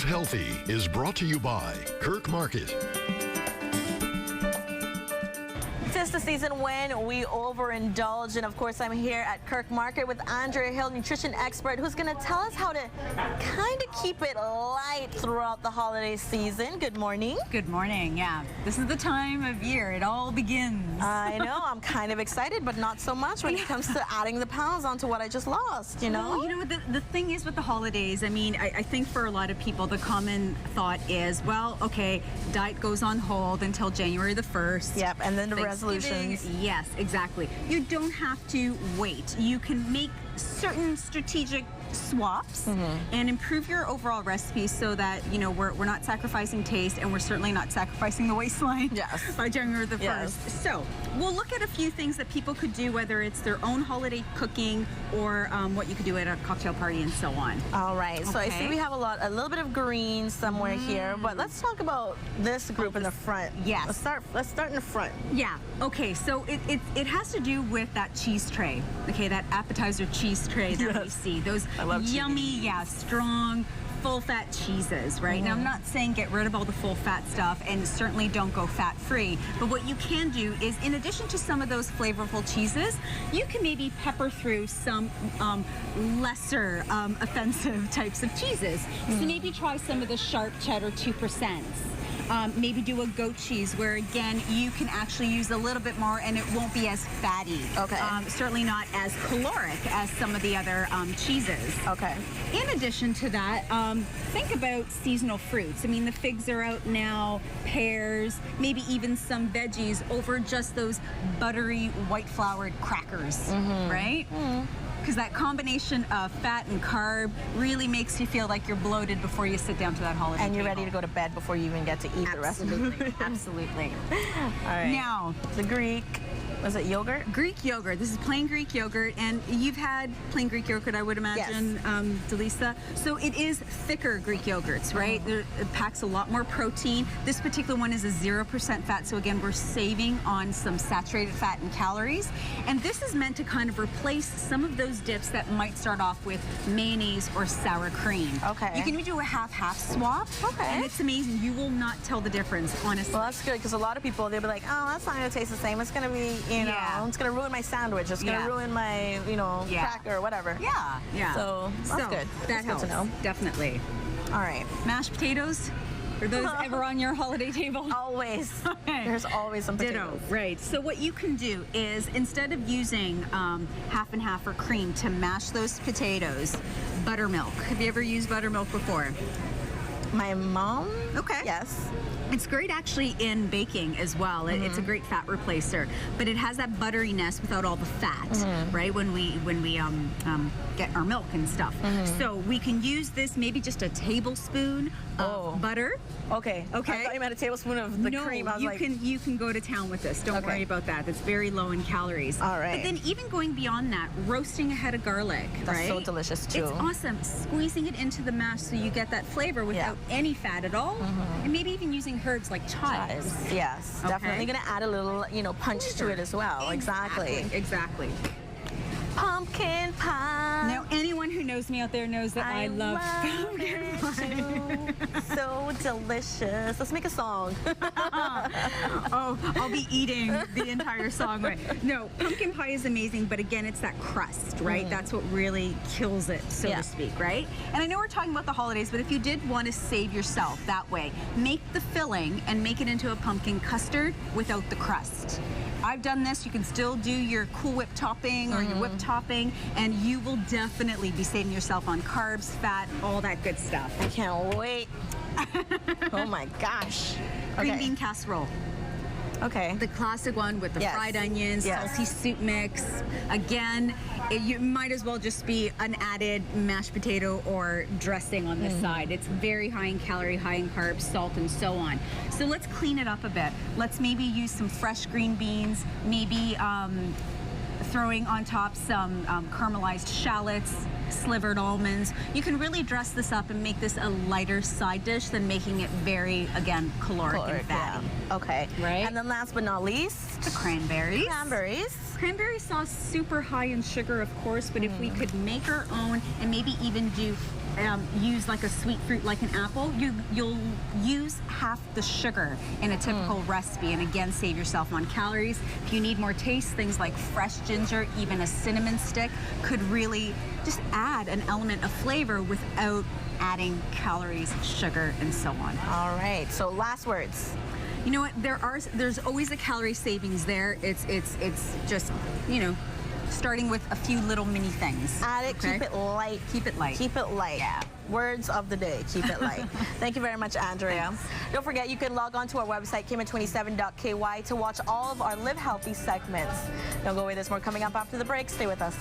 Healthy is brought to you by Kirk Market. It's the season when we overindulge, and of course I'm here at Kirk Market with Andrea Hill, nutrition expert, who's going to tell us how to kind of keep it light throughout the holiday season. Good morning. Good morning. Yeah, this is the time of year it all begins. I know. I'm kind of excited, but not so much when it comes to adding the pounds onto what I just lost, you know? Well, you know what the thing is with the holidays, I mean, I think for a lot of people the common thought is, well, okay, diet goes on hold until January the 1st. Yep, and then the resolutions. Yes, exactly. You don't have to wait. You can make certain strategic swaps and improve your overall recipe so that, you know, we're not sacrificing taste, and we're certainly not sacrificing the waistline by January the 1st. So we'll look at a few things that people could do, whether it's their own holiday cooking or what you could do at a cocktail party and so on. All right. So I see we have a little bit of green somewhere here, but let's talk about this group in the front. Yes. Let's start in the front. Yeah. Okay. So it has to do with that cheese tray. Okay, that appetizer cheese tray that we see. Those yummy, strong, full-fat cheeses, right? Now, I'm not saying get rid of all the full-fat stuff, and certainly don't go fat-free, but what you can do is, in addition to some of those flavorful cheeses, you can maybe pepper through some lesser offensive types of cheeses. So maybe try some of the sharp cheddar 2%. Maybe do a goat cheese where, again, you can actually use a little bit more and it won't be as fatty. Okay. Certainly not as caloric as some of the other cheeses. Okay. In addition to that, think about seasonal fruits. I mean, the figs are out now, pears, maybe even some veggies over just those buttery white floured crackers, right? Because that combination of fat and carb really makes you feel like you're bloated before you sit down to that holiday And you're table. ready to go to bed before you even get to eat the rest of it. Absolutely. All right. Now, the Greek, was it yogurt? Greek yogurt. This is plain Greek yogurt, and you've had plain Greek yogurt, I would imagine, Delisa. So it is thicker Greek yogurts, right? It packs a lot more protein. This particular one is a 0% fat, so again, we're saving on some saturated fat and calories. And this is meant to kind of replace some of those dips that might start off with mayonnaise or sour cream. Okay. You can even do a half-half swap. Okay. And it's amazing. You will not tell the difference, honestly. Well, that's good, because a lot of people, they'll be like, oh, that's not going to taste the same. It's going to be, you know, it's going to ruin my sandwich. It's going to ruin my, you know, cracker or whatever. Yeah. So that's good. That helps. Good to know. Definitely. All right. Mashed potatoes? Are those ever on your holiday table? Always. There's always some potatoes. Ditto. Right. So what you can do is, instead of using half and half or cream to mash those potatoes, buttermilk. Have you ever used buttermilk before? My mom? Okay. Yes. It's great actually in baking as well. It's a great fat replacer, but it has that butteriness without all the fat, right? When we get our milk and stuff. So we can use this, maybe just a tablespoon of butter. Okay. I thought you meant a tablespoon of the cream. I was you can go to town with this. Don't worry about that. It's very low in calories. All right. But then even going beyond that, roasting a head of garlic. That's so delicious too. It's awesome. Squeezing it into the mash so you get that flavor without any fat at all, and maybe even using herbs like chives. Yes, definitely going to add a little, you know, punch to it as well. Exactly. Pumpkin pie. Now, anyone who knows me out there knows that I love pumpkin pie. So delicious. Let's make a song. Oh, I'll be eating the entire song. Right? No, pumpkin pie is amazing, but again, it's that crust, right? That's what really kills it, so to speak, right? And I know we're talking about the holidays, but if you did want to save yourself that way, make the filling and make it into a pumpkin custard without the crust. I've done this. You can still do your Cool Whip topping or your whipped topping, and you will definitely be saving yourself on carbs, fat, all that good stuff. I can't wait. Oh my gosh. Green bean casserole. Okay. The classic one with the fried onions, salty soup mix. Again, you might as well just be an added mashed potato or dressing on the side. It's very high in calorie, high in carbs, salt, and so on. So let's clean it up a bit. Let's maybe use some fresh green beans, maybe throwing on top some caramelized shallots, slivered almonds. You can really dress this up and make this a lighter side dish than making it very, again, caloric and fatty. Yeah. Okay. Right? And then last but not least, the cranberries. Cranberry sauce, super high in sugar, of course, but if we could make our own and maybe even do use like a sweet fruit like an apple, you'll use half the sugar in a typical recipe, and again, save yourself on calories. If you need more taste, things like fresh ginger, even a cinnamon stick, could really just add an element of flavor without adding calories, sugar, and so on. All right, so last words. You know what, there's always a calorie savings there. It's just, you know, starting with a few little mini things. Add it, okay? keep it light. Keep it light. Keep it light. Yeah. Words of the day, keep it light. Thank you very much, Andrea. Thanks. Don't forget, you can log on to our website, Cayman27.ky, to watch all of our Live Healthy segments. Don't go away, there's more coming up after the break. Stay with us.